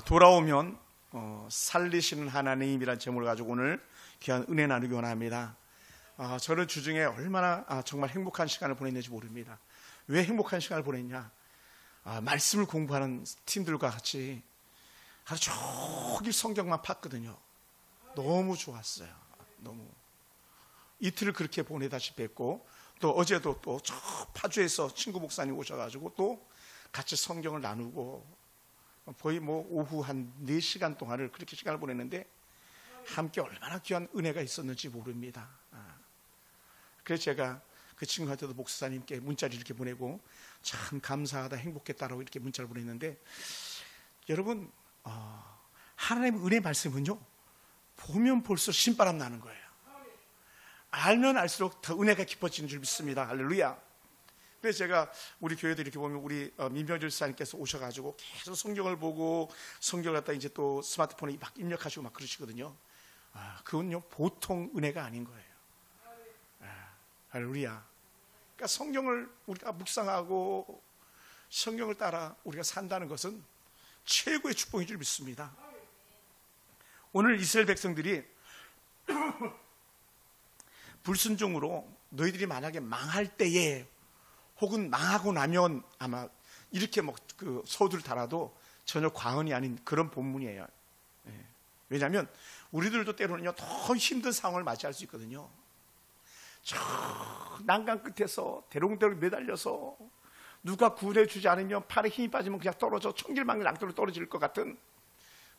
돌아오면 살리시는 하나님이라는 제목을 가지고 오늘 귀한 은혜 나누기 원합니다. 저는 주중에 얼마나 정말 행복한 시간을 보냈는지 모릅니다. 왜 행복한 시간을 보냈냐? 말씀을 공부하는 팀들과 같이 하루 종일 성경만 팠거든요. 너무 좋았어요. 너무 이틀을 그렇게 보내다시피 했고, 또 어제도 또 저 파주에서 친구 목사님 오셔가지고 또 같이 성경을 나누고 거의 오후 한 4시간 동안을 그렇게 시간을 보냈는데 함께 얼마나 귀한 은혜가 있었는지 모릅니다. 그래서 제가 그 친구한테도 목사님께 문자를 이렇게 보내고 참 감사하다, 행복했다라고 이렇게 문자를 보냈는데, 여러분 하나님의 은혜 말씀은요, 보면 볼수록 신바람 나는 거예요. 알면 알수록 더 은혜가 깊어지는 줄 믿습니다. 할렐루야. 그래서 제가 우리 교회도 이렇게 보면 우리 민병철 집사님께서 오셔가지고 계속 성경을 보고 성경을 갖다 이제 또 스마트폰에 막 입력하시고 막 그러시거든요. 그건요 보통 은혜가 아닌 거예요. 할렐루야. 그러니까 성경을 우리가 묵상하고 성경을 따라 우리가 산다는 것은 최고의 축복인 줄 믿습니다. 오늘 이스라엘 백성들이 불순종으로 너희들이 만약에 망할 때에 혹은 망하고 나면 아마 이렇게 그 서두를 달아도 전혀 과언이 아닌 그런 본문이에요. 왜냐하면 우리들도 때로는요 더 힘든 상황을 맞이할 수 있거든요. 저 난간 끝에서 대롱대롱 매달려서 누가 구해주지 않으면 팔에 힘이 빠지면 그냥 떨어져 천길만길 낭떠러로 떨어질 것 같은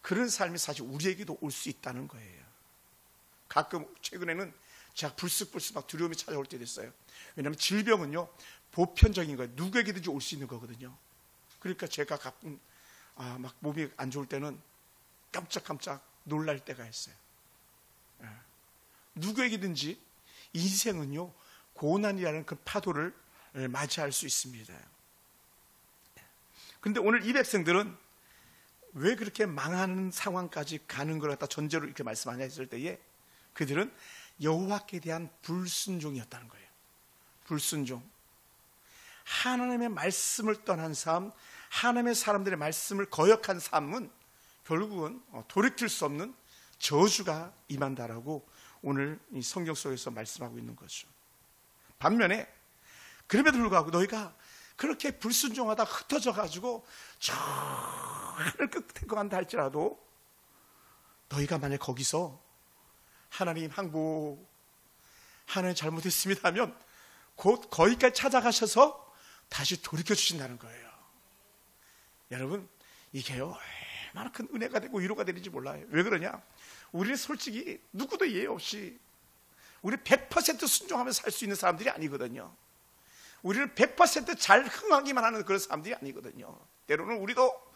그런 삶이 사실 우리에게도 올 수 있다는 거예요. 가끔 최근에는 제가 불쑥불쑥 막 두려움이 찾아올 때도 있어요. 왜냐하면 질병은요 보편적인 거예요. 누구에게든지 올 수 있는 거거든요. 그러니까 제가 가끔 막 몸이 안 좋을 때는 깜짝깜짝 놀랄 때가 있어요. 누구에게든지 인생은요 고난이라는 그 파도를 맞이할 수 있습니다. 그런데 오늘 이 백성들은 왜 그렇게 망하는 상황까지 가는 걸 갖다 전제로 이렇게 말씀하냐 했을 때에 그들은 여호와께 대한 불순종이었다는 거예요. 불순종. 하나님의 말씀을 떠난 삶, 하나님의 사람들의 말씀을 거역한 삶은 결국은 돌이킬 수 없는 저주가 임한다라고 오늘 이 성경 속에서 말씀하고 있는 거죠. 반면에 그럼에도 불구하고 너희가 그렇게 불순종하다 흩어져 가지고 저 하늘 끝에 간다 할지라도 너희가 만약 거기서 하나님 항복, 하나님 잘못했습니다 하면 곧 거기까지 찾아가셔서 다시 돌이켜 주신다는 거예요. 여러분 이게요 얼마나 큰 은혜가 되고 위로가 되는지 몰라요. 왜 그러냐? 우리는 솔직히 누구도 예외 없이 우리 100% 순종하면서 살 수 있는 사람들이 아니거든요. 우리는 100% 잘 흥하기만 하는 그런 사람들이 아니거든요. 때로는 우리도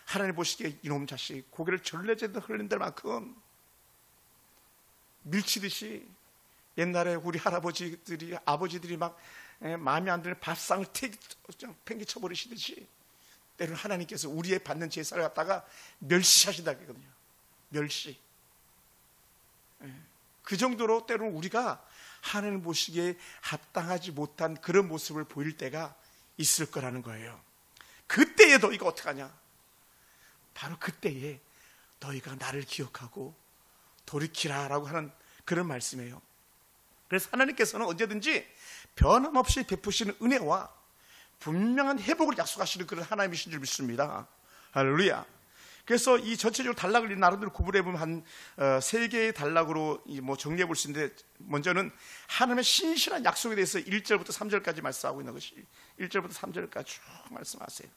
하나님 보시기에 이놈 자식 고개를 절레절레 흘린들 만큼 밀치듯이 옛날에 우리 할아버지들이 아버지들이 막 마음에 안 드는 밥상을 팽개쳐 버리시듯이 때로는 하나님께서 우리의 받는 제사를 갖다가 멸시하신다 그러거든요. 멸시. 그 정도로 때로는 우리가 하나님 보시기에 합당하지 못한 그런 모습을 보일 때가 있을 거라는 거예요. 그때에 너희가 어떡하냐? 바로 그때에 너희가 나를 기억하고 돌이키라라고 하는 그런 말씀이에요. 그래서 하나님께서는 언제든지 변함없이 베푸시는 은혜와 분명한 회복을 약속하시는 그런 하나님이신 줄 믿습니다. 할렐루야. 그래서 이 전체적으로 단락을 나름대로 구분해 보면 한 3개의 단락으로 정리해 볼 수 있는데, 먼저는 하나님의 신실한 약속에 대해서 1절부터 3절까지 말씀하고 있는 것이 1절부터 3절까지 쭉 말씀하세요.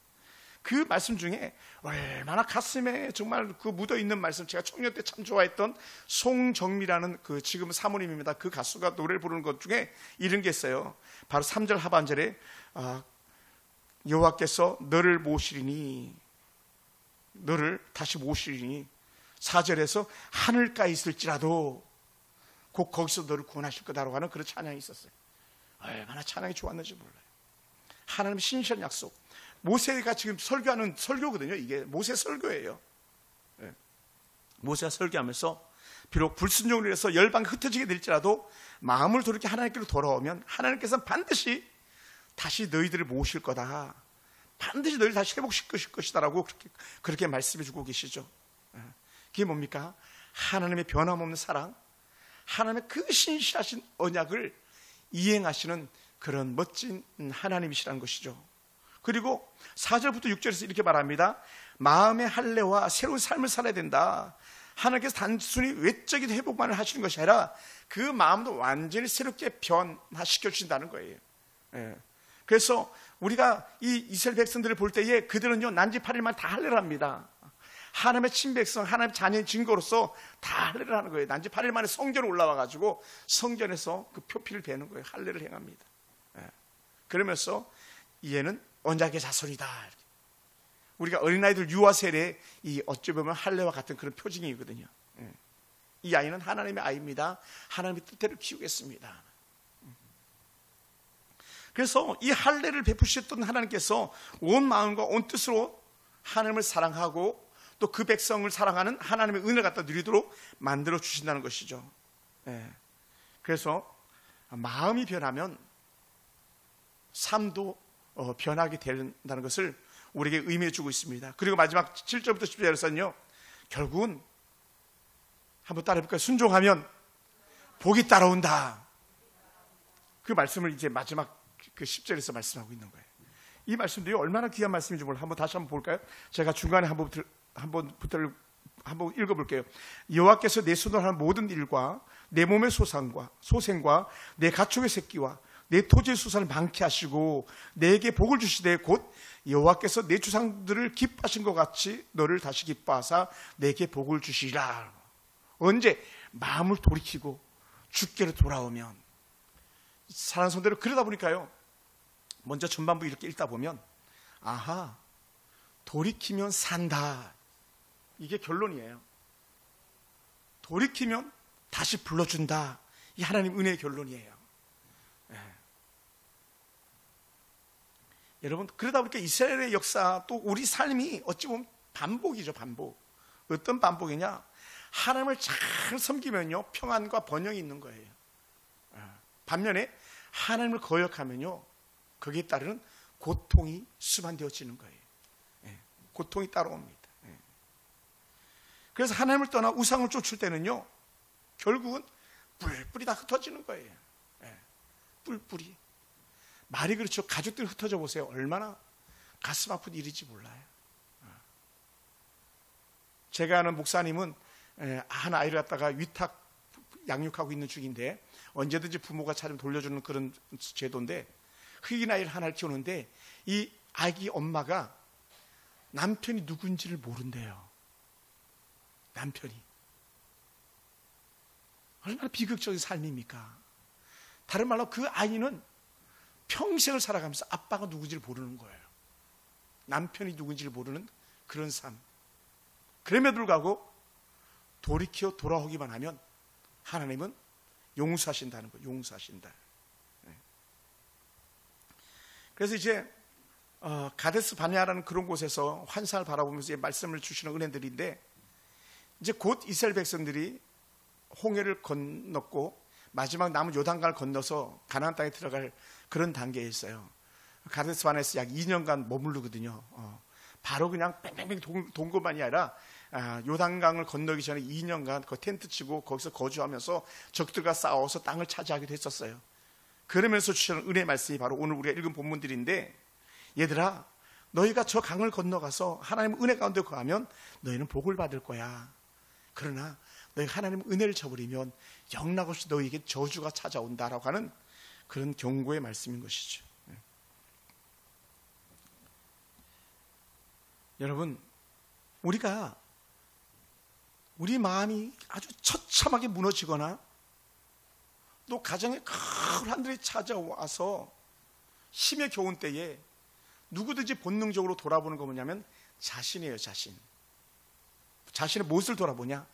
그 말씀 중에 얼마나 가슴에 정말 그 묻어있는 말씀, 제가 청년 때 참 좋아했던 송정미라는 그 지금은 사모님입니다. 그 가수가 노래를 부르는 것 중에 이런 게 있어요. 바로 3절 하반절에 여호와께서 너를 모시리니, 너를 다시 모시리니, 4절에서 하늘가에 있을지라도 곧 거기서 너를 구원하실 거다라고 하는 그런 찬양이 있었어요. 얼마나 찬양이 좋았는지 몰라요. 하나님의 신실한 약속. 모세가 지금 설교하는 설교거든요. 이게 모세 설교예요. 모세가 설교하면서 비록 불순종을 해서 열방이 흩어지게 될지라도 마음을 돌이켜 하나님께로 돌아오면 하나님께서는 반드시 다시 너희들을 모실 거다. 반드시 너희를 다시 회복시킬 것이다라고 그렇게 말씀해 주고 계시죠. 그게 뭡니까? 하나님의 변함없는 사랑, 하나님의 그 신실하신 언약을 이행하시는 그런 멋진 하나님이시라는 것이죠. 그리고 4절부터 6절에서 이렇게 말합니다. 마음의 할례와 새로운 삶을 살아야 된다. 하나님께서 단순히 외적인 회복만을 하시는 것이 아니라 그 마음도 완전히 새롭게 변화시켜 주신다는 거예요. 그래서 우리가 이 이스라엘 백성들을 볼 때에 그들은요, 난지 8일만 다 할례를 합니다. 하나님의 친백성, 하나님의 자녀의 증거로서 다 할례를 하는 거예요. 난지 8일 만에 성전에 올라와 가지고 성전에서 그 표피를 베는 거예요. 할례를 행합니다. 그러면서 얘는 언약의 자손이다. 우리가 어린아이들 유아 세례, 이 어찌 보면 할례와 같은 그런 표징이거든요. 이 아이는 하나님의 아이입니다. 하나님의 뜻대로 키우겠습니다. 그래서 이 할례를 베푸셨던 하나님께서 온 마음과 온 뜻으로 하나님을 사랑하고 또 그 백성을 사랑하는 하나님의 은혜를 갖다 누리도록 만들어 주신다는 것이죠. 그래서 마음이 변하면 삶도 변하게 된다는 것을 우리에게 의미해 주고 있습니다. 그리고 마지막 7절부터 10절에서는요, 결국은 한번 따라해볼까요? 순종하면 복이 따라온다. 그 말씀을 이제 마지막 그 10절에서 말씀하고 있는 거예요. 이 말씀들이 얼마나 귀한 말씀인지 몰라. 다시 한번 볼까요? 제가 중간에 한번 읽어볼게요. 여호와께서 내 손으로 하는 모든 일과 내 몸의 소생과 내 가축의 새끼와 내 토지의 수산을 많게 하시고 내게 복을 주시되 곧 여호와께서 내 조상들을 기뻐하신 것 같이 너를 다시 기뻐하사 내게 복을 주시리라. 언제? 마음을 돌이키고 주께로 돌아오면. 사랑하는 성도들, 그러다 보니까요, 먼저 전반부 이렇게 읽다 보면 아하, 돌이키면 산다, 이게 결론이에요. 돌이키면 다시 불러준다, 이 하나님 은혜의 결론이에요. 여러분, 그러다 보니까 이스라엘의 역사, 또 우리 삶이 어찌 보면 반복이죠. 반복. 어떤 반복이냐? 하나님을 잘 섬기면요, 평안과 번영이 있는 거예요. 반면에 하나님을 거역하면요, 거기에 따르는 고통이 수반되어지는 거예요. 고통이 따라옵니다. 그래서 하나님을 떠나 우상을 쫓을 때는요, 결국은 뿔뿔이 다 흩어지는 거예요. 뿔뿔이. 말이 그렇죠. 가족들 흩어져 보세요. 얼마나 가슴 아픈 일인지 몰라요. 제가 아는 목사님은 한 아이를 갖다가 위탁 양육하고 있는 중인데, 언제든지 부모가 차림 돌려주는 그런 제도인데, 흑인 아이를 하나를 키우는데 이 아기 엄마가 남편이 누군지를 모른대요. 남편이. 얼마나 비극적인 삶입니까? 다른 말로 그 아이는 평생을 살아가면서 아빠가 누군지를 모르는 거예요. 남편이 누군지를 모르는 그런 삶. 그럼에도 불구하고 돌이켜 돌아오기만 하면 하나님은 용서하신다는 거예요. 용서하신다. 그래서 이제 가데스 바네아라는 그런 곳에서 환상을 바라보면서 말씀을 주시는 은혜들인데, 이제 곧 이스라엘 백성들이 홍해를 건넜고 마지막 남은 요단강을 건너서 가나안 땅에 들어갈 그런 단계에 있어요. 가데스 바네아에서 약 2년간 머무르거든요. 바로 그냥 뺑뺑뺑 돈 것만이 아니라 요단강을 건너기 전에 2년간 그 텐트 치고 거기서 거주하면서 적들과 싸워서 땅을 차지하기도 했었어요. 그러면서 주시는 은혜의 말씀이 바로 오늘 우리가 읽은 본문들인데, 얘들아, 너희가 저 강을 건너가서 하나님 은혜 가운데 거하면 너희는 복을 받을 거야. 그러나 너희가 하나님 은혜를 저버리면 영락없이 너희에게 저주가 찾아온다라고 하는 그런 경고의 말씀인 것이죠. 여러분, 우리가 우리 마음이 아주 처참하게 무너지거나 또 가정에 큰 한들이 찾아와서 힘에 겨운 때에 누구든지 본능적으로 돌아보는 거 뭐냐면 자신이에요. 자신의 무엇을 돌아보냐?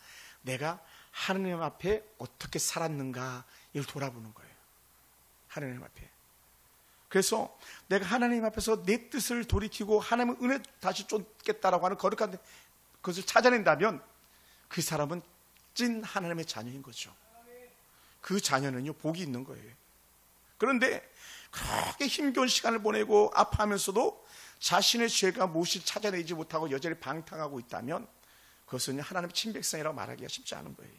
내가 하나님 앞에 어떻게 살았는가, 이걸 돌아보는 거예요. 하나님 앞에. 그래서 내가 하나님 앞에서 내 뜻을 돌이키고 하나님의 은혜 다시 쫓겠다라고 하는 거룩한 것을 찾아낸다면 그 사람은 찐 하나님의 자녀인 거죠. 그 자녀는요, 복이 있는 거예요. 그런데 그렇게 힘겨운 시간을 보내고 아파하면서도 자신의 죄가 무엇이 찾아내지 못하고 여전히 방탕하고 있다면 그것은 하나님의 친백성이라고 말하기가 쉽지 않은 거예요.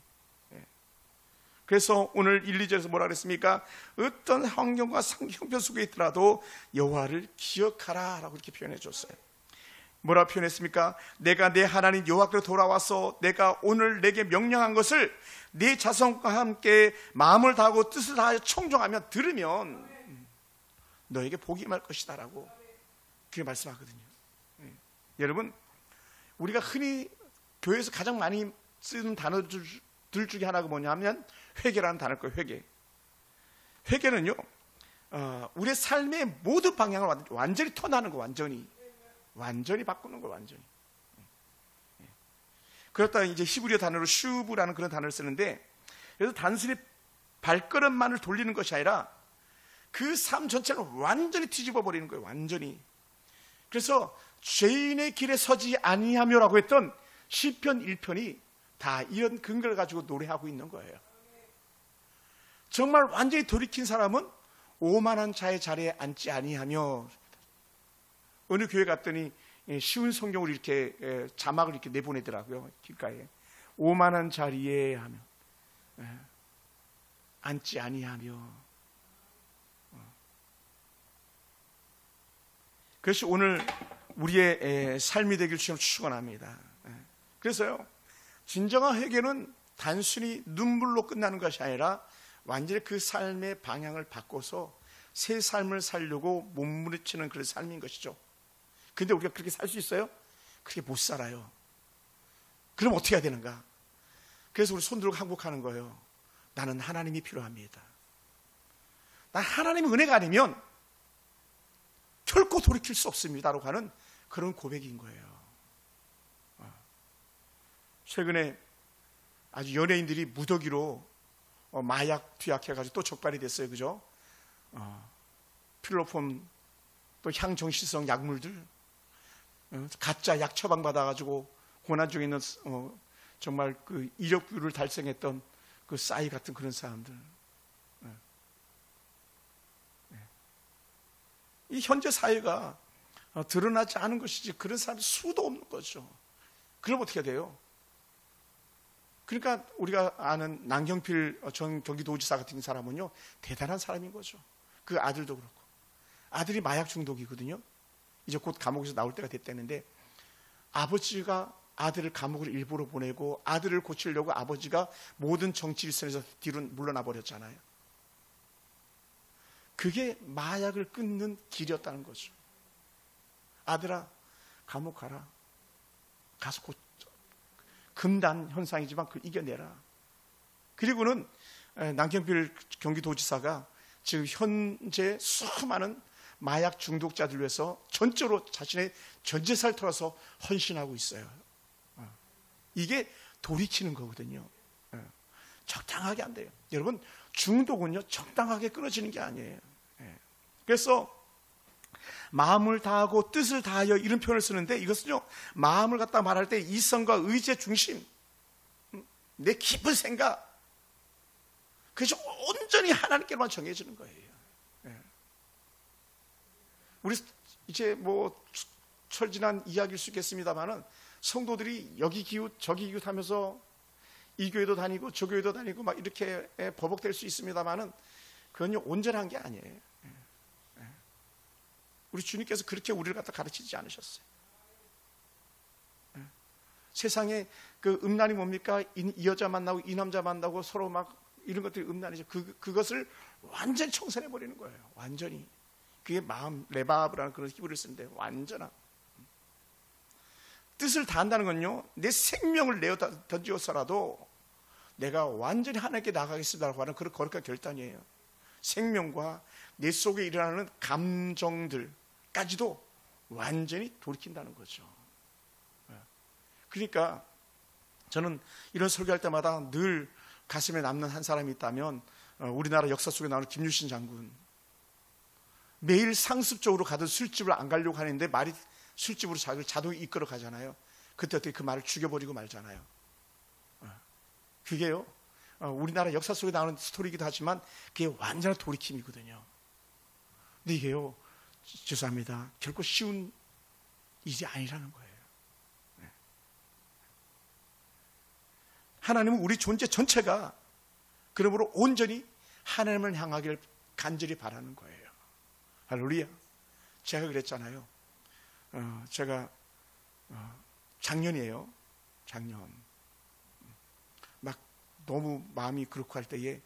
그래서 오늘 1, 2절에서 뭐라 그랬습니까? 어떤 환경과 형편 속에 있더라도 여호와를 기억하라 라고 이렇게 표현해 줬어요. 뭐라 표현했습니까? 내가 내 하나님 여호와께로 돌아와서 내가 오늘 내게 명령한 것을 네 자손과 함께 마음을 다하고 뜻을 다하여 청종하며 들으면 너에게 복이 임할 것이다 라고 그렇게 말씀하거든요. 여러분, 우리가 흔히 교회에서 가장 많이 쓰는 단어들 중에 하나가 뭐냐면 회개라는 단어일 거예요. 회개는요, 우리의 삶의 모든 방향을 완전히 턴하는 거, 완전히 바꾸는 거, 완전히. 그렇다 이제 히브리어 단어로 슈브라는 그런 단어를 쓰는데, 그래서 단순히 발걸음만을 돌리는 것이 아니라 그 삶 전체를 완전히 뒤집어 버리는 거예요. 완전히. 그래서 죄인의 길에 서지 아니하며라고 했던 시편 1편이 다 이런 근거를 가지고 노래하고 있는 거예요. 정말 완전히 돌이킨 사람은 오만한 자의 자리에 앉지 아니하며, 어느 교회 갔더니 쉬운 성경을 이렇게 자막을 이렇게 내보내더라고요. 길가에 오만한 자리에 하며 앉지 아니하며. 그것이 오늘 우리의 삶이 되길 주님 축원합니다. 그래서요, 진정한 회개는 단순히 눈물로 끝나는 것이 아니라 완전히 그 삶의 방향을 바꿔서 새 삶을 살려고 몸부림치는 그런 삶인 것이죠. 근데 우리가 그렇게 살 수 있어요? 그렇게 못 살아요. 그럼 어떻게 해야 되는가? 그래서 우리 손 들고 항복하는 거예요. 나는 하나님이 필요합니다. 난 하나님의 은혜가 아니면 결코 돌이킬 수 없습니다라고 하는 그런 고백인 거예요. 최근에 아주 연예인들이 무더기로 마약 투약해가지고 또 적발이 됐어요. 그죠? 필로폰, 또 향정신성 약물들, 가짜 약 처방받아가지고 고난 중에 있는 정말 그 이력부를 달성했던 그 싸이 같은 그런 사람들. 이 현재 사회가 드러나지 않은 것이지 그런 사람이 수도 없는 거죠. 그럼 어떻게 돼요? 그러니까 우리가 아는 남경필 전 경기도지사 같은 사람은요, 대단한 사람인 거죠. 그 아들도 그렇고. 아들이 마약 중독이거든요. 이제 곧 감옥에서 나올 때가 됐다는데, 아버지가 아들을 감옥을 일부러 보내고 아들을 고치려고 아버지가 모든 정치 일선에서 뒤로 물러나 버렸잖아요. 그게 마약을 끊는 길이었다는 거죠. 아들아, 감옥 가라. 가서 금단 현상이지만 그걸 이겨내라. 그리고는 남경필 경기도지사가 지금 현재 수많은 마약 중독자들 위해서 전적으로 자신의 전 재산을 털어서 헌신하고 있어요. 이게 돌이키는 거거든요. 적당하게 안 돼요. 여러분, 중독은요, 적당하게 끊어지는 게 아니에요. 그래서 마음을 다하고 뜻을 다하여 이런 표현을 쓰는데, 이것은요, 마음을 갖다 말할 때 이성과 의지의 중심, 내 깊은 생각, 그것이 온전히 하나님께만 정해지는 거예요. 우리 이제 뭐 철진한 이야기일 수 있겠습니다만은, 성도들이 여기 기웃 저기 기웃 하면서 이 교회도 다니고 저 교회도 다니고 막 이렇게 버벅댈 수 있습니다만은, 그건요, 온전한 게 아니에요. 우리 주님께서 그렇게 우리를 갖다 가르치지 않으셨어요. 세상에 그 음란이 뭡니까? 이 여자 만나고 이 남자 만나고 서로 막 이런 것들이 음란이죠. 그것을 완전히 청산해 버리는 거예요. 완전히. 그게 마음, 레바브라는 그런 히브리어를 쓰는데, 완전한. 뜻을 다한다는 건요, 내 생명을 내어 던지어서라도 내가 완전히 하나님께 나가겠습니다라고 하는 그런 거룩한 결단이에요. 생명과 내 속에 일어나는 감정들까지도 완전히 돌이킨다는 거죠. 그러니까 저는 이런 설교할 때마다 늘 가슴에 남는 한 사람이 있다면, 우리나라 역사 속에 나오는 김유신 장군. 매일 상습적으로 가던 술집을 안 가려고 하는데 말이 술집으로 자기를 자동이 이끌어 가잖아요. 그때 어떻게 그 말을 죽여버리고 말잖아요. 그게요, 우리나라 역사 속에 나오는 스토리이기도 하지만 그게 완전한 돌이킴이거든요. 근데 이게요, 죄송합니다, 결코 쉬운 일이 아니라는 거예요. 하나님은 우리 존재 전체가 그러므로 온전히 하나님을 향하기를 간절히 바라는 거예요. 할렐루야. 제가 그랬잖아요. 제가 작년이에요. 작년 막 너무 마음이 그렇고 할 때에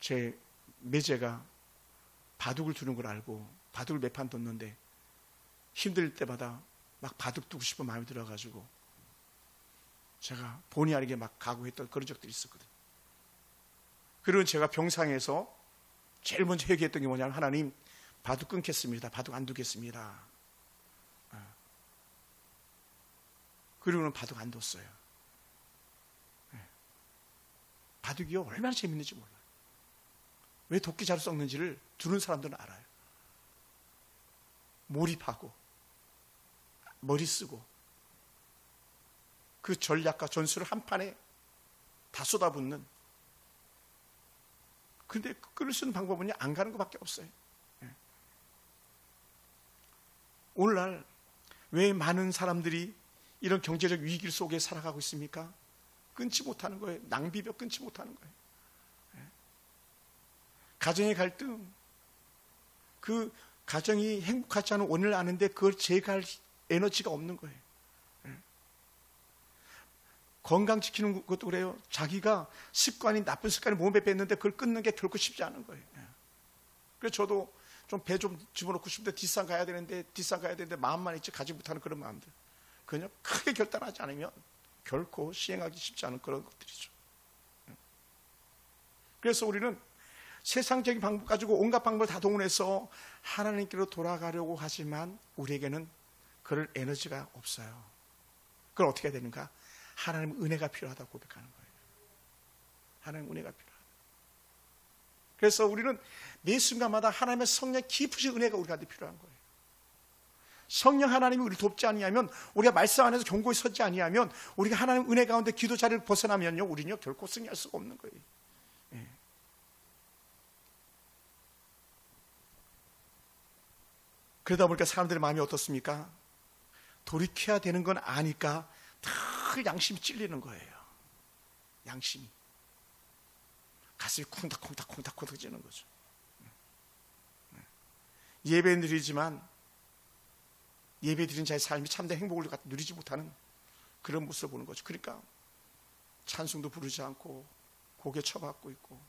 제 매제가 바둑을 두는 걸 알고 바둑을 몇 판 뒀는데 힘들 때마다 막 바둑 두고 싶은 마음이 들어가지고 제가 본의 아니게 막 각오했던 그런 적들이 있었거든요. 그리고 제가 병상에서 제일 먼저 회개했던 게 뭐냐면, 하나님, 바둑 끊겠습니다. 바둑 안 두겠습니다. 그리고는 바둑 안 뒀어요. 바둑이요, 얼마나 재밌는지 몰라요. 왜 도끼 잘 썩는지를 두는 사람들은 알아요. 몰입하고 머리 쓰고 그 전략과 전술을 한 판에 다 쏟아붓는. 근데 끌을 수 있는 방법은 안 가는 것밖에 없어요. 오늘날 왜 많은 사람들이 이런 경제적 위기 속에 살아가고 있습니까? 끊지 못하는 거예요. 낭비며 끊지 못하는 거예요. 가정의 갈등, 그 가정이 행복하지 않은 원인을 아는데 그걸 제거할 에너지가 없는 거예요. 건강 지키는 것도 그래요. 자기가 습관이, 나쁜 습관이 몸에 뺐는데 그걸 끊는 게 결코 쉽지 않은 거예요. 그래서 저도 좀 배 좀 집어넣고 싶은데 뒷산 가야 되는데 마음만 있지 가지 못하는 그런 마음들. 그냥 크게 결단하지 않으면 결코 시행하기 쉽지 않은 그런 것들이죠. 그래서 우리는 세상적인 방법 가지고 온갖 방법을 다 동원해서 하나님께로 돌아가려고 하지만 우리에게는 그럴 에너지가 없어요. 그걸 어떻게 해야 되는가? 하나님 은혜가 필요하다고 고백하는 거예요. 하나님 은혜가 필요하다. 그래서 우리는 매 순간마다 하나님의 성령 깊으신 은혜가 우리한테 필요한 거예요. 성령 하나님이 우리를 돕지 아니하면, 우리가 말씀 안에서 견고히 서지 아니하면, 우리가 하나님 은혜 가운데 기도 자리를 벗어나면요, 우리는요 결코 승리할 수가 없는 거예요. 예. 그러다 보니까 사람들의 마음이 어떻습니까? 돌이켜야 되는 건 아니까 늘 양심이 찔리는 거예요. 양심이 가슴이 쿵닥쿵닥 찌는 거죠. 예배 드리지만 예배 드린 자의 삶이 참된 행복을 누리지 못하는 그런 모습을 보는 거죠. 그러니까 찬송도 부르지 않고 고개 쳐박고 있고,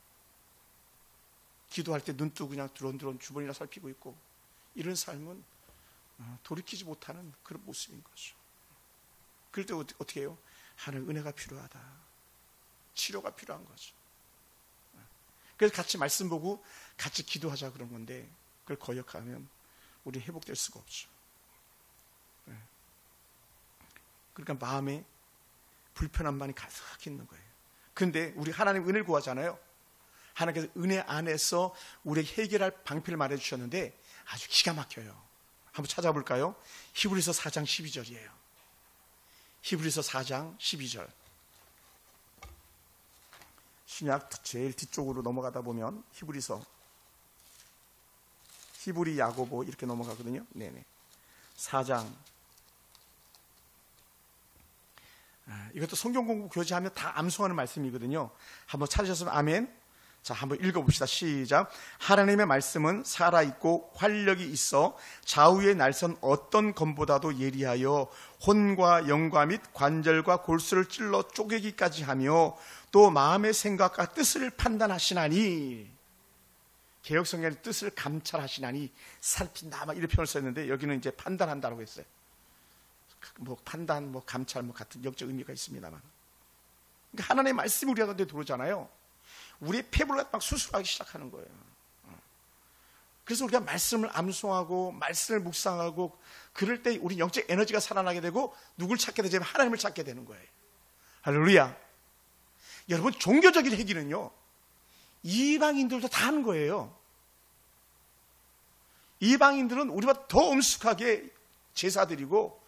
기도할 때 눈 뜨고 그냥 두런두런 주변이나 살피고 있고, 이런 삶은 돌이키지 못하는 그런 모습인 거죠. 그럴 때 어떻게 해요? 하나님 은혜가 필요하다. 치료가 필요한 거죠. 그래서 같이 말씀 보고 같이 기도하자 그런 건데, 그걸 거역하면 우리 회복될 수가 없죠. 그러니까 마음에 불편함만이 가득 있는 거예요. 그런데 우리 하나님 은혜를 구하잖아요. 하나님께서 은혜 안에서 우리에게 해결할 방편을 말해주셨는데 아주 기가 막혀요. 한번 찾아볼까요? 히브리서 4장 12절이에요. 히브리서 4장 12절. 신약 제일 뒤쪽으로 넘어가다 보면 히브리 야고보 이렇게 넘어가거든요. 네네. 4장. 이것도 성경 공부 교재하면 다 암송하는 말씀이거든요. 한번 찾으셨으면 아멘. 자, 한번 읽어봅시다. 시작. 하나님의 말씀은 살아있고 활력이 있어 좌우의 날선 어떤 검보다도 예리하여 혼과 영과 및 관절과 골수를 찔러 쪼개기까지 하며 또 마음의 생각과 뜻을 판단하시나니, 개역성경의 뜻을 감찰하시나니 살핀다 막 이런 표현을 썼는데 여기는 이제 판단한다고 했어요. 뭐 판단, 뭐 감찰, 뭐 같은 영적 의미가 있습니다만, 그러니까 하나님의 말씀이 우리 가운데 들어오잖아요. 우리의 폐부를 막 수술하기 시작하는 거예요. 그래서 우리가 말씀을 암송하고 말씀을 묵상하고 그럴 때 우리 영적 에너지가 살아나게 되고, 누굴 찾게 되냐면 하나님을 찾게 되는 거예요. 할렐루야. 여러분, 종교적인 회개는요 이방인들도 다 하는 거예요. 이방인들은 우리보다 더 엄숙하게 제사 드리고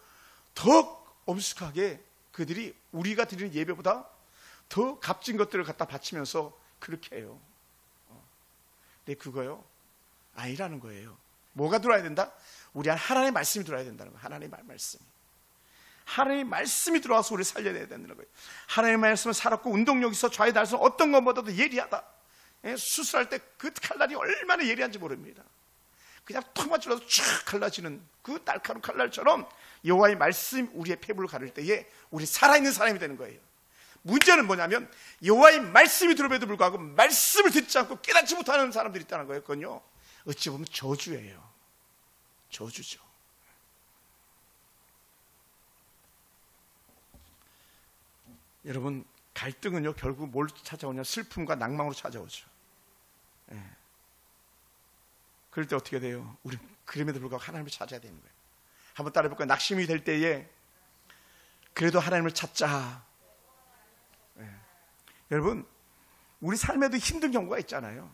더 엄숙하게 그들이 우리가 드리는 예배보다 더 값진 것들을 갖다 바치면서 그렇게 해요. 근데 그거요 아니라는 거예요. 뭐가 들어와야 된다? 우리 안에 하나님의 말씀이 들어와야 된다는 거예요. 하나님의 말씀이. 하나님의 말씀이 들어와서 우리를 살려내야 된다는 거예요. 하나님의 말씀은 살았고 운동력이 있어 좌에 달서 어떤 것보다도 예리하다. 수술할 때 그 칼날이 얼마나 예리한지 모릅니다. 그냥 턱만 찔러도 쫙 갈라지는 그 날카로운 칼날처럼 여호와의 말씀이 우리의 폐부를 가를 때에 우리 살아있는 사람이 되는 거예요. 문제는 뭐냐면 여호와의 말씀이 들음에도 불구하고 말씀을 듣지 않고 깨닫지 못하는 사람들이 있다는 거예요. 그건요, 어찌 보면 저주예요. 저주죠. 여러분, 갈등은요 결국 뭘 찾아오냐? 슬픔과 낭망으로 찾아오죠. 그럴 때 어떻게 돼요? 우리 그럼에도 불구하고 하나님을 찾아야 되는 거예요. 한번 따라해볼까요? 낙심이 될 때에 그래도 하나님을 찾자. 여러분, 우리 삶에도 힘든 경우가 있잖아요.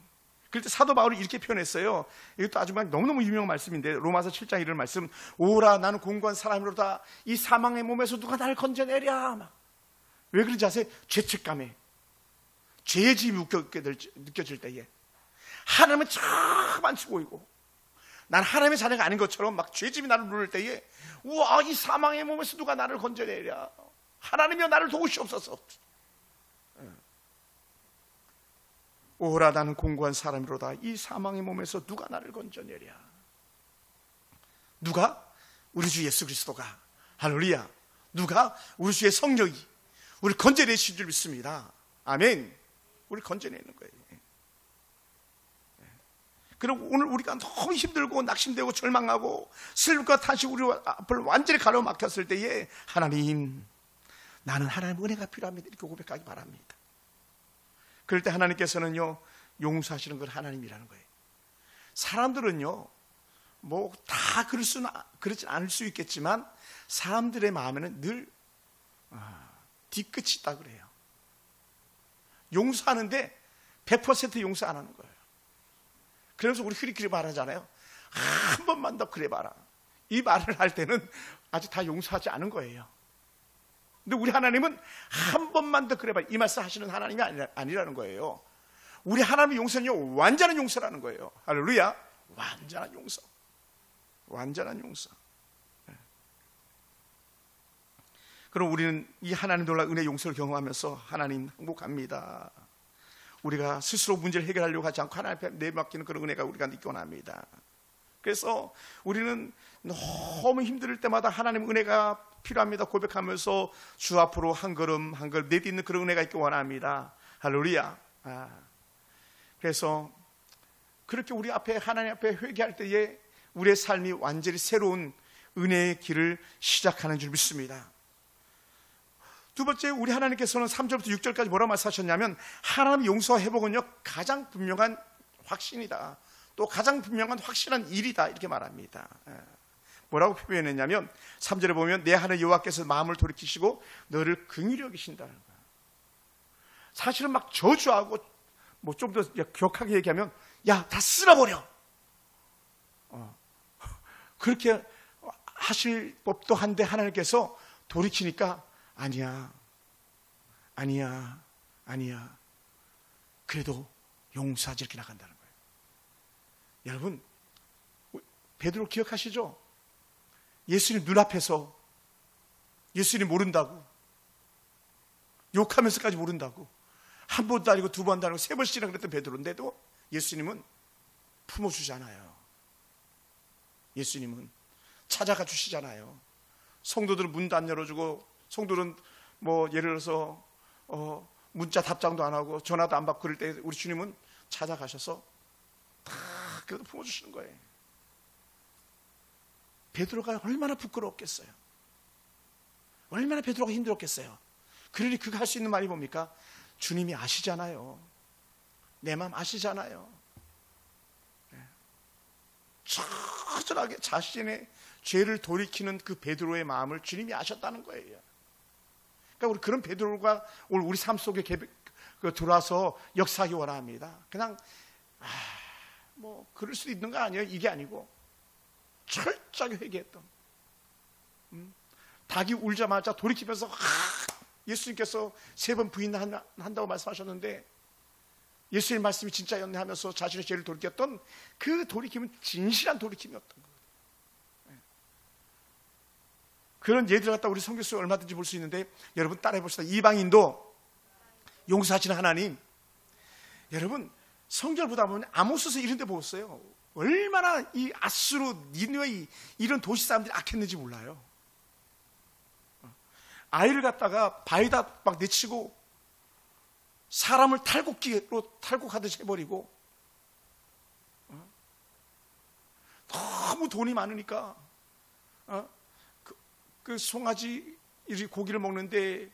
그럴 때 사도 바울이 이렇게 표현했어요. 이것도 아주 너무너무 유명한 말씀인데, 로마서 7장 이런 말씀. 오라, 나는 공고한 사람이로다. 이 사망의 몸에서 누가 나를 건져내랴. 막. 왜 그런지 아세요? 죄책감에, 죄의 짐이 느껴질 때에 하나님은 참 안치 보이고 난 하나님의 자녀가 아닌 것처럼 막 죄짐이 나를 누를 때에, 우와, 이 사망의 몸에서 누가 나를 건져내랴. 하나님이여 나를 도우시옵소서. 오라, 나는 공고한 사람이로다. 이 사망의 몸에서 누가 나를 건져내랴. 누가? 우리 주 예수 그리스도가. 할렐루야. 누가? 우리 주의 성령이 우리를 건져내실 줄 믿습니다. 아멘. 우리를 건져내는 거예요. 그리고 오늘 우리가 너무 힘들고 낙심되고 절망하고 슬픔과 탄식 우리 앞을 완전히 가로막혔을 때에, 하나님, 나는 하나님의 은혜가 필요합니다. 이렇게 고백하기 바랍니다. 그럴 때 하나님께서는요 용서하시는 건 하나님이라는 거예요. 사람들은요 뭐 다 그렇진 않을 수 있겠지만 사람들의 마음에는 늘 뒤끝이 있다 그래요. 용서하는데 100% 용서 안 하는 거예요. 그래서 우리 흐리끼리 말하잖아요. 한 번만 더 그래봐라. 이 말을 할 때는 아직 다 용서하지 않은 거예요. 근데 우리 하나님은 한 번만 더 그래봐라, 이 말씀 하시는 하나님이 아니라는 거예요. 우리 하나님의 용서는요 완전한 용서라는 거예요. 할렐루야. 완전한 용서. 완전한 용서. 그럼 우리는 이 하나님 놀라운 은혜 용서를 경험하면서 하나님 행복합니다. 우리가 스스로 문제를 해결하려고 하지 않고 하나님 앞에 내맡기는 그런 은혜가 우리가 느끼곤 합니다. 그래서 우리는 너무 힘들 때마다 하나님 은혜가 필요합니다 고백하면서 주 앞으로 한 걸음 한 걸음 내딛는 그런 은혜가 있기 원합니다. 할렐루야. 그래서 그렇게 우리 앞에 하나님 앞에 회개할 때에 우리의 삶이 완전히 새로운 은혜의 길을 시작하는 줄 믿습니다. 두 번째, 우리 하나님께서는 3절부터 6절까지 뭐라고 말씀하셨냐면, 하나님 용서와 회복은요 가장 분명한 확신이다, 또 가장 분명한 확실한 일이다, 이렇게 말합니다. 뭐라고 표현했냐면 3절에 보면 내 하나님 여호와께서 마음을 돌이키시고 너를 긍휼히 여기신다는 거야. 사실은 막 저주하고 뭐 좀 더 격하게 얘기하면 야, 다 쓸어버려. 그렇게 하실 법도 한데 하나님께서 돌이키니까 아니야, 아니야, 아니야, 그래도 용서하지, 이렇게 나간다는 거예요. 여러분, 베드로 기억하시죠? 예수님 눈앞에서 예수님 모른다고, 욕하면서까지 모른다고, 한 번도 아니고 두 번도 아니고 세 번씩이나 그랬던 베드로인데도 예수님은 품어주잖아요. 예수님은 찾아가 주시잖아요. 성도들은 문도 안 열어주고, 성도들은 뭐 예를 들어서 문자 답장도 안 하고 전화도 안 받고 그럴 때 우리 주님은 찾아가셔서 다 그래도 품어주시는 거예요. 베드로가 얼마나 부끄러웠겠어요. 얼마나 베드로가 힘들었겠어요. 그러니 그가 할 수 있는 말이 뭡니까? 주님이 아시잖아요. 내 마음 아시잖아요. 처절하게 자신의 죄를 돌이키는 그 베드로의 마음을 주님이 아셨다는 거예요. 그러니까 우리 그런 베드로가 오늘 우리 삶 속에 들어와서 역사하기 원합니다. 그냥 뭐 그럴 수도 있는 거 아니에요. 이게 아니고 철저하게 회개했던, 닭이 울자마자 돌이키면서 예수님께서 3번 부인한다고 말씀하셨는데 예수의 말씀이 진짜였네 하면서 자신의 죄를 돌이켰던 그 돌이킴은 진실한 돌이킴이었던 거예요. 그런 예들 갖다 우리 성경 속에 얼마든지 볼 수 있는데 여러분 따라해 봅시다. 이방인도 용서하시는 하나님. 여러분 성경을 보다 보면 아모스서 이런 데 보았어요. 얼마나 이 아수르, 니느웨 이런 도시 사람들이 악했는지 몰라요. 아이를 갖다가 바위다 막 내치고 사람을 탈곡기로 탈곡하듯이 해버리고 너무 돈이 많으니까 그 송아지 고기를 먹는데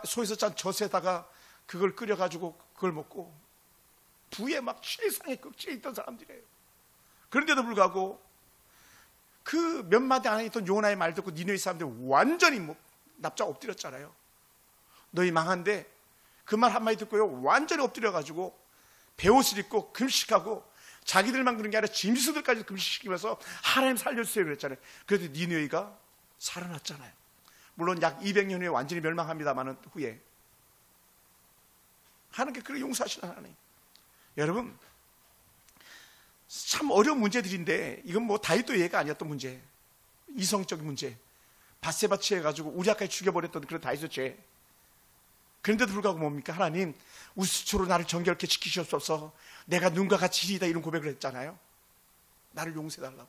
소에서 짠 젖에다가 그걸 끓여가지고 그걸 먹고 부에 막 최상의 극치에 있던 사람들이에요. 그런데도 불구하고 그 몇 마디 안에 있던 요나의 말 듣고 니느웨 사람들이 완전히 납작 엎드렸잖아요. 너희 망한데 그 말 한마디 듣고요 완전히 엎드려가지고 베옷을 입고 금식하고 자기들만 그런 게 아니라 짐승들까지 금식시키면서 하나님 살려주세요 그랬잖아요. 그래도 니느웨가 살아났잖아요. 물론 약 200년 후에 완전히 멸망합니다만 후에 하나님께 그렇게 용서하시는 하나님. 여러분 참 어려운 문제들인데 이건 뭐 다윗도 예가 아니었던 문제, 이성적인 문제, 밧세바 취해가지고 우리아까지 죽여버렸던 그런 다윗의 죄. 그런데도 불구하고 뭡니까? 하나님 우수초로 나를 정결케 지키시옵소서. 내가 눈과 같이 이리다 이런 고백을 했잖아요. 나를 용서해달라고.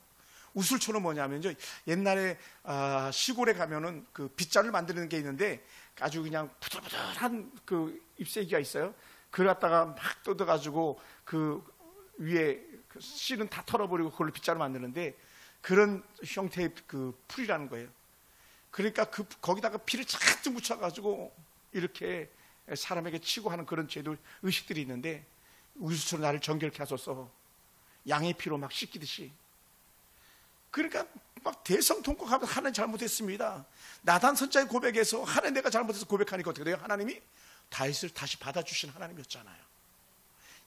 우술초는 뭐냐면요, 옛날에 시골에 가면은 그 빗자루를 만드는 게 있는데 아주 그냥 부들부들한 그 잎새기가 있어요. 그걸 갖다가 막 뜯어가지고 그 위에 그 씨는 다 털어버리고 그걸로 빗자루 만드는데 그런 형태의 그 풀이라는 거예요. 그러니까 거기다가 피를 잔뜩 묻혀가지고 이렇게 사람에게 치고 하는 그런 제도 의식들이 있는데 우수처럼 나를 정결케 하소서. 양의 피로 막 씻기듯이. 그러니까 막 대성통곡하면서 하나님 잘못했습니다. 나단 선자의 고백에서 하나님 내가 잘못해서 고백하니까 어떻게 돼요? 하나님이 다윗을 다시 받아주신 하나님이었잖아요.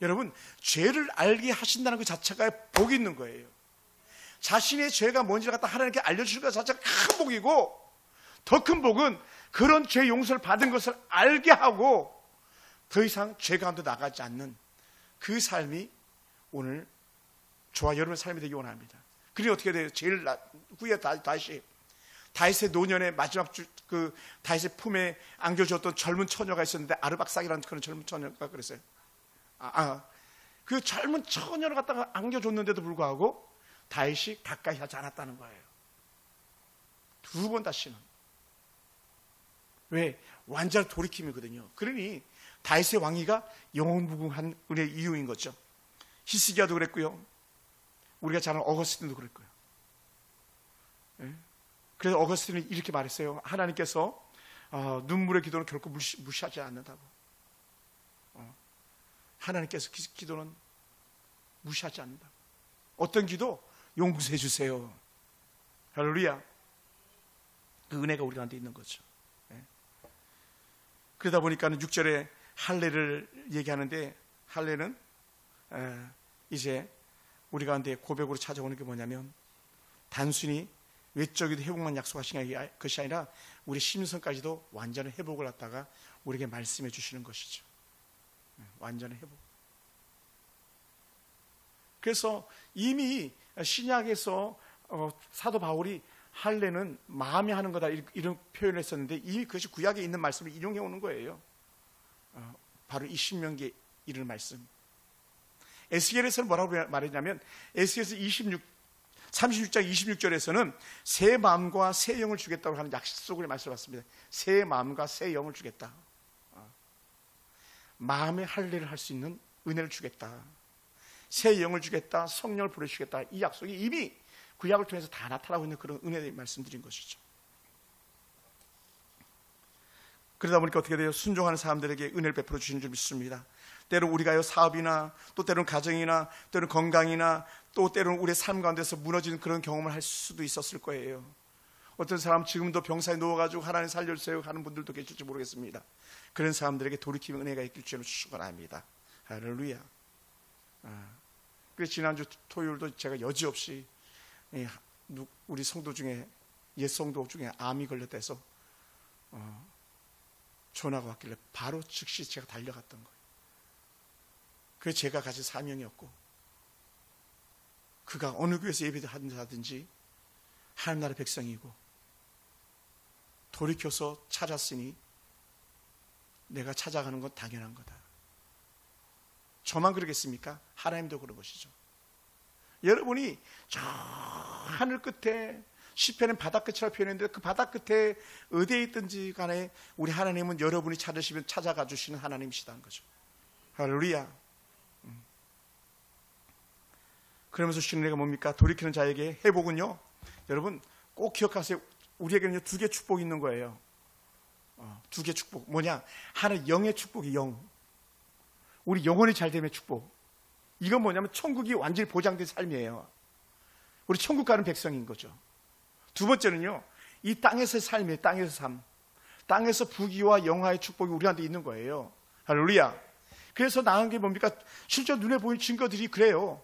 여러분 죄를 알게 하신다는 것 자체가 복이 있는 거예요. 자신의 죄가 뭔지를 갖다 하나님께 알려주는 것 자체가 큰 복이고, 더 큰 복은 그런 죄 용서를 받은 것을 알게 하고 더 이상 죄 가운데 나가지 않는 그 삶이 오늘 저와 여러분의 삶이 되기 원합니다. 그리고 어떻게 돼요? 제일 후에 다시 다윗의 노년의 마지막 그 다윗의 품에 안겨줬던 젊은 처녀가 있었는데 아르박삭이라는 그런 젊은 처녀가 그랬어요. 그 젊은 처녀를 갖다가 안겨줬는데도 불구하고 다윗이 가까이 하지 않았다는 거예요. 두 번 다시는. 왜? 완전 돌이킴이거든요. 그러니 다윗의 왕위가 영원무궁한 은혜의 이유인 거죠. 히스기야도 그랬고요. 우리가 잘 아는 어거스틴도 그랬고요. 그래서 어거스틴은 이렇게 말했어요. 하나님께서 눈물의 기도는 결코 무시하지 않는다고. 하나님께서 기도는 무시하지 않는다고. 어떤 기도? 용서해 주세요. 할렐루야. 그 은혜가 우리 가운데 있는 거죠. 그러다 보니까는 6절에 할례를 얘기하는데, 할례는 이제 우리 가운데 고백으로 찾아오는 게 뭐냐면, 단순히 외적이도 회복만 약속하신 것이 아니라 우리 심성까지도 완전한 회복을 갖다가 우리에게 말씀해 주시는 것이죠. 완전한 회복. 그래서 이미 신약에서 사도 바울이 할례는 마음에 하는 거다 이런 표현을 했었는데, 이미 그것이 구약에 있는 말씀을 인용해 오는 거예요. 바로 이 신명기에 이르는 말씀. 에스겔에서는 뭐라고 말했냐면, 에스겔에서 36장 26절에서는 새 마음과 새 영을 주겠다고 하는 약속을 말씀하셨습니다. 새 마음과 새 영을 주겠다. 마음의 할례를 할 수 있는 은혜를 주겠다. 새 영을 주겠다. 성령을 보내주겠다. 이 약속이 이미 구약을 통해서 다 나타나고 있는 그런 은혜의 말씀드린 것이죠. 그러다 보니까 어떻게 돼요? 순종하는 사람들에게 은혜를 베풀어 주시는 줄 믿습니다. 때로 우리가요, 사업이나 또 때로는 가정이나 때로는 건강이나 또 때로는 우리의 삶 가운데서 무너지는 그런 경험을 할 수도 있었을 거예요. 어떤 사람 지금도 병사에 누워가지고 하나님 살려주세요 하는 분들도 계실지 모르겠습니다. 그런 사람들에게 돌이킴의 은혜가 있길 주는 축원합니다. 할렐루야. 그래서 지난주 토요일도 제가 여지없이 우리 성도 중에, 옛 성도 중에 암이 걸렸다 해서 전화가 왔길래 바로 즉시 제가 달려갔던 거예요. 그게 제가 가진 사명이었고, 그가 어느 교회에서 예배하든지 하나님 나라의 백성이고 돌이켜서 찾았으니 내가 찾아가는 건 당연한 거다. 저만 그러겠습니까? 하나님도 그러보시죠. 여러분이 저 하늘 끝에, 시편은 바다 끝이라고 표현했는데 그 바다 끝에 어디에 있든지 간에 우리 하나님은 여러분이 찾으시면 찾아가 주시는 하나님이시다는 거죠. 할렐루야. 그러면서 주시는 은혜가 뭡니까? 돌이키는 자에게 회복은요, 여러분 꼭 기억하세요. 우리에게는 두 개 축복이 있는 거예요. 두 개 축복. 뭐냐? 하나 영의 축복이 영. 우리 영혼이 잘 됨의 축복. 이건 뭐냐면 천국이 완전히 보장된 삶이에요. 우리 천국 가는 백성인 거죠. 두 번째는요, 이 땅에서의 삶이에요. 땅에서 삶. 땅에서 부귀와 영화의 축복이 우리한테 있는 거예요. 할렐루야. 그래서 나은 게 뭡니까? 실제 눈에 보이는 증거들이 그래요.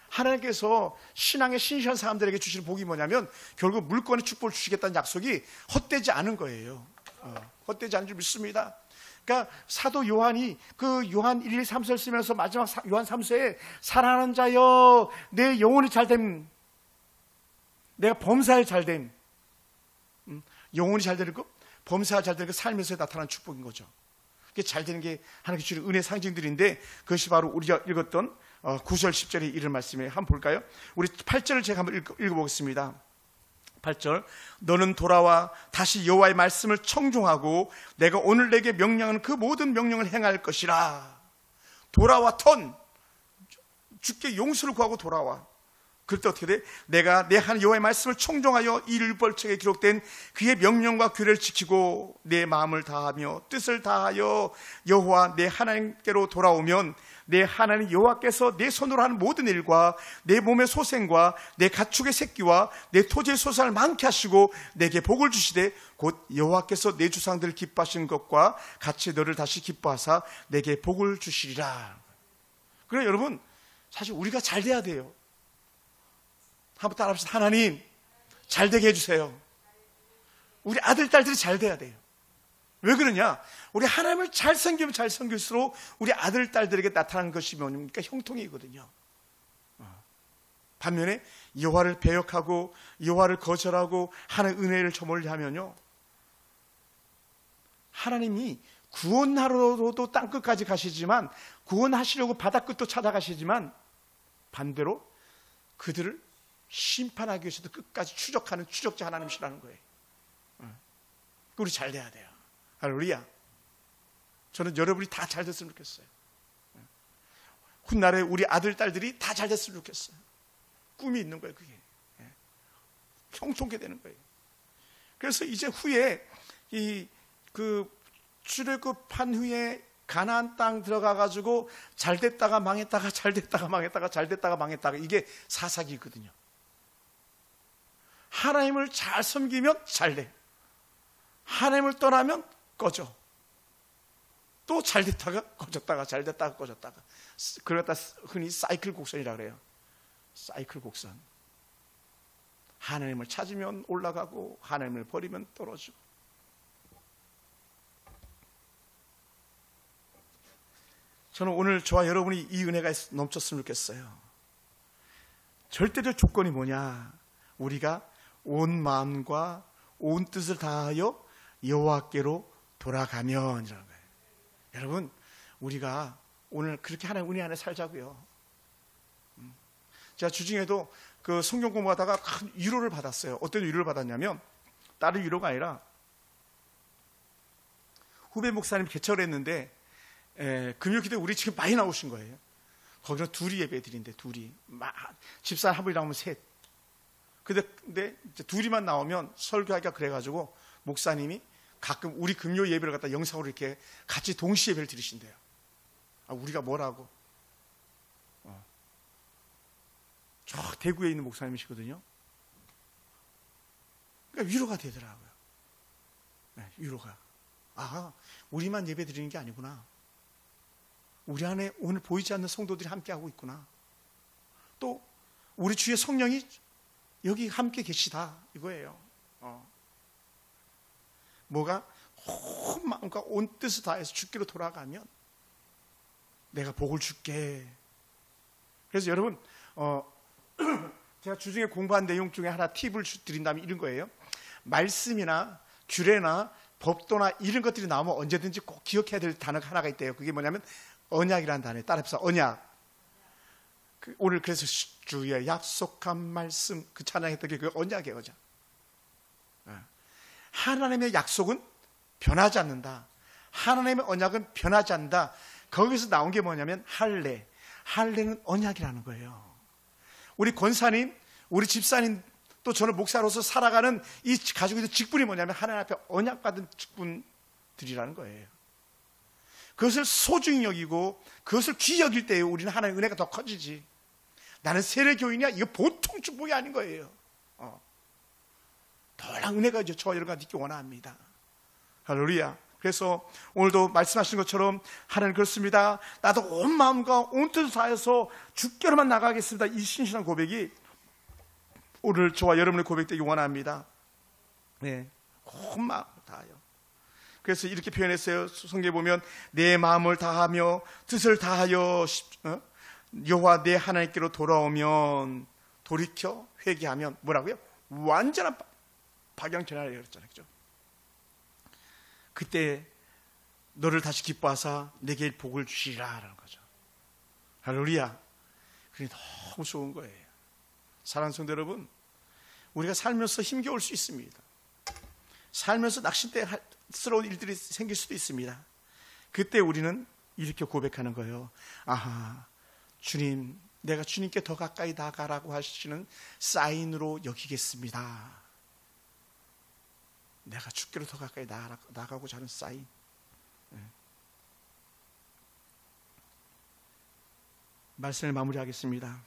하나님께서 신앙의 신실한 사람들에게 주시는 복이 뭐냐면 결국 물권의 축복을 주시겠다는 약속이 헛되지 않은 거예요. 헛되지 않은 줄 믿습니다. 그러니까 사도 요한이 그 요한 1, 2, 3서를 쓰면서 마지막 요한 3서에 사랑하는 자여 내 영혼이 잘됨, 내가 범사에 잘됨, 영혼이 잘되는 것, 범사가 잘되는 것, 삶에서 나타나는 축복인 거죠. 그게 잘되는 게 하나님께 주는 은혜 상징들인데 그것이 바로 우리가 읽었던 9절 10절에 이른 말씀이에요. 한번 볼까요? 우리 8절을 제가 한번 읽어보겠습니다. 8절, 너는 돌아와 다시 여호와의 말씀을 청종하고 내가 오늘 내게 명령하는 그 모든 명령을 행할 것이라. 돌아와. 턴, 주께 용서를 구하고 돌아와. 그럴 때 어떻게 돼? 내가 내 하나님 여호와의 말씀을 청종하여 이 율법책에 기록된 그의 명령과 규례를 지키고 내 마음을 다하며 뜻을 다하여 여호와 내 하나님께로 돌아오면 내 하나님 여호와께서 내 손으로 하는 모든 일과 내 몸의 소생과 내 가축의 새끼와 내 토지의 소산을 많게 하시고 내게 복을 주시되 곧 여호와께서 내 조상들을 기뻐하신 것과 같이 너를 다시 기뻐하사 내게 복을 주시리라. 그래 여러분, 사실 우리가 잘 돼야 돼요. 한번 따라합시다. 하나님 잘 되게 해주세요. 우리 아들 딸들이 잘 돼야 돼요. 왜 그러냐? 우리 하나님을 잘 섬기면 잘 섬길수록 우리 아들 딸들에게 나타나는 것이 뭡니까? 형통이거든요. 반면에 여호와를 배역하고 여호와를 거절하고 하나님의 은혜를 저물리 하면요, 하나님이 구원하러도 땅끝까지 가시지만, 구원하시려고 바다끝도 찾아가시지만 반대로 그들을 심판하기 위해서도 끝까지 추적하는 추적자 하나님이시라는 거예요. 우리 잘 돼야 돼요. 할렐루야. 저는 여러분이 다 잘 됐으면 좋겠어요. 훗날에 우리 아들 딸들이 다 잘 됐으면 좋겠어요. 꿈이 있는 거예요. 그게 형통케 되는 거예요. 그래서 이제 후에 그 출애굽한 후에 가나안 땅 들어가 가지고 잘 됐다가 망했다가 잘 됐다가 망했다가 잘 됐다가 망했다가, 이게 사사기거든요. 하나님을 잘 섬기면 잘 돼. 하나님을 떠나면 꺼져. 또 잘 됐다가 꺼졌다가 잘 됐다가 꺼졌다가. 그걸 갖다 흔히 사이클 곡선이라고 그래요. 사이클 곡선. 하나님을 찾으면 올라가고 하나님을 버리면 떨어지고. 저는 오늘 저와 여러분이 이 은혜가 넘쳤으면 좋겠어요. 절대적 조건이 뭐냐? 우리가 온 마음과 온 뜻을 다하여 여호와께로 돌아가면 이라는 거예요. 여러분, 우리가 오늘 그렇게 하나님 은혜 안에 살자고요. 제가 주중에도 그 성경 공부하다가 큰 위로를 받았어요. 어떤 위로를 받았냐면, 다른 위로가 아니라 후배 목사님 개척을 했는데 금요기도에 우리 지금 많이 나오신 거예요. 거기서 둘이 예배 드린대. 둘이 집사 한 분이 나오면 셋. 근데 이제 둘이만 나오면 설교하기가 그래가지고 목사님이 가끔 우리 금요 예배를 갖다 영상으로 이렇게 같이 동시 예배를 드리신대요. 우리가 뭐라고? 저 대구에 있는 목사님이시거든요. 그러니까 위로가 되더라고요. 네, 위로가. 우리만 예배 드리는 게 아니구나. 우리 안에 오늘 보이지 않는 성도들이 함께하고 있구나. 또 우리 주의 성령이 여기 함께 계시다, 이거예요. 뭐가 온 마음과 온 뜻을 다해서 주께로 돌아가면 내가 복을 줄게. 그래서 여러분 제가 주중에 공부한 내용 중에 하나 팁을 드린다면 이런 거예요. 말씀이나 규례나 법도나 이런 것들이 나오면 언제든지 꼭 기억해야 될 단어가 하나가 있대요. 그게 뭐냐면 언약이라는 단어예요. 따라해서 언약. 오늘 그래서 주의 약속한 말씀 그 찬양했던 게 그 언약이에요. 언약. 하나님의 약속은 변하지 않는다. 하나님의 언약은 변하지 않는다. 거기서 나온 게 뭐냐면 할례. 할례는 언약이라는 거예요. 우리 권사님, 우리 집사님, 또 저는 목사로서 살아가는 이 가지고 있는 직분이 뭐냐면 하나님 앞에 언약받은 직분들이라는 거예요. 그것을 소중히 여기고 그것을 귀히 여길 때에 우리는 하나님의 은혜가 더 커지지. 나는 세례교인이야? 이거 보통 축복이 아닌 거예요. 더한 은혜가 이제 저와 여러분과 있기 원합니다. 할렐루야. 그래서 오늘도 말씀하신 것처럼 하나님 그렇습니다. 나도 온 마음과 온 뜻을 다해서 주께로만 나가겠습니다. 이 신실한 고백이 오늘 저와 여러분의 고백되기 원합니다. 네, 온 마음 다하여. 그래서 이렇게 표현했어요. 성경에 보면 내 마음을 다하며 뜻을 다하여 여호와 내 하나님께로 돌아오면 돌이켜 회개하면 뭐라고요? 완전한 박양천하라 그랬잖아요. 그죠? 그때 너를 다시 기뻐하사 내게 복을 주시리라 라는 거죠. 할렐루야. 그게 너무 좋은 거예요. 사랑하는 성도 여러분, 우리가 살면서 힘겨울 수 있습니다. 살면서 낙심스러운 일들이 생길 수도 있습니다. 그때 우리는 이렇게 고백하는 거예요. 아하, 주님, 내가 주님께 더 가까이 나가라고 하시는 사인으로 여기겠습니다. 내가 주께로 더 가까이 나가고자 하는 사인. 말씀을 마무리하겠습니다.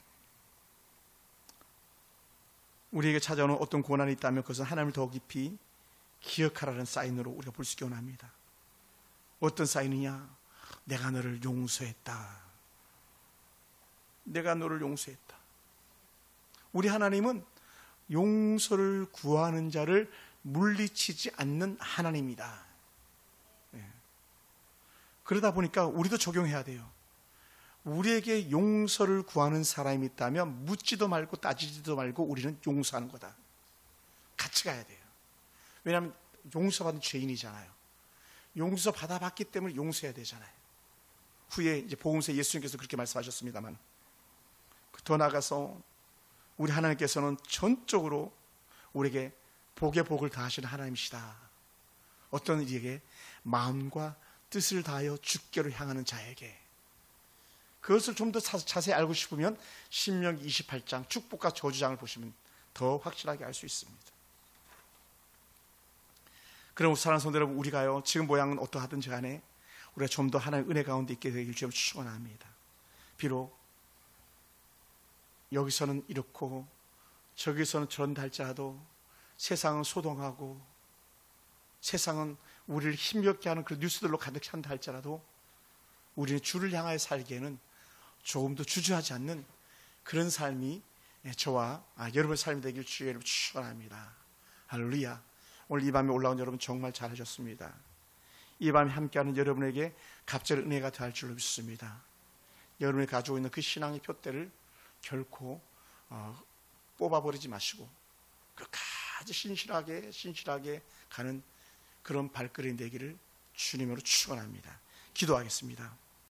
우리에게 찾아오는 어떤 고난이 있다면 그것은 하나님을 더 깊이 기억하라는 사인으로 우리가 볼 수 있기 원합니다. 어떤 사인이냐? 내가 너를 용서했다. 내가 너를 용서했다. 우리 하나님은 용서를 구하는 자를 물리치지 않는 하나님이다. 그러다 보니까 우리도 적용해야 돼요. 우리에게 용서를 구하는 사람이 있다면 묻지도 말고 따지지도 말고 우리는 용서하는 거다. 같이 가야 돼요. 왜냐하면 용서받은 죄인이잖아요. 용서 받아봤기 때문에 용서해야 되잖아요. 후에 이제 복음서에 예수님께서 그렇게 말씀하셨습니다만, 더 나아가서 우리 하나님께서는 전적으로 우리에게 복의 복을 다하시는 하나님이시다. 어떤 이에게 마음과 뜻을 다하여 주께로 향하는 자에게. 그것을 좀 더 자세히 알고 싶으면 신명기 28장 축복과 저주장을 보시면 더 확실하게 알 수 있습니다. 그럼 사랑하는 성도 여러분, 우리가요 지금 모양은 어떠하든지 간에 우리가 좀 더 하나님의 은혜 가운데 있게 되길 주님 축원합니다. 비록 여기서는 이렇고 저기서는 저런다 할지라도 세상은 소동하고 세상은 우리를 힘겹게 하는 그런 뉴스들로 가득 찬다 할지라도 우리는 주를 향하여 살기에는 조금 더 주저하지 않는 그런 삶이 저와 여러분의 삶이 되길 주의 이름으로 축원합니다. 할렐루야. 오늘 이 밤에 올라온 여러분 정말 잘하셨습니다. 이 밤에 함께하는 여러분에게 갑절의 은혜가 더할 줄로 믿습니다. 여러분이 가지고 있는 그 신앙의 표대를 결코 뽑아버리지 마시고 끝까지 신실하게 가는 그런 발걸음이 되기를 주님으로 축원합니다. 기도하겠습니다.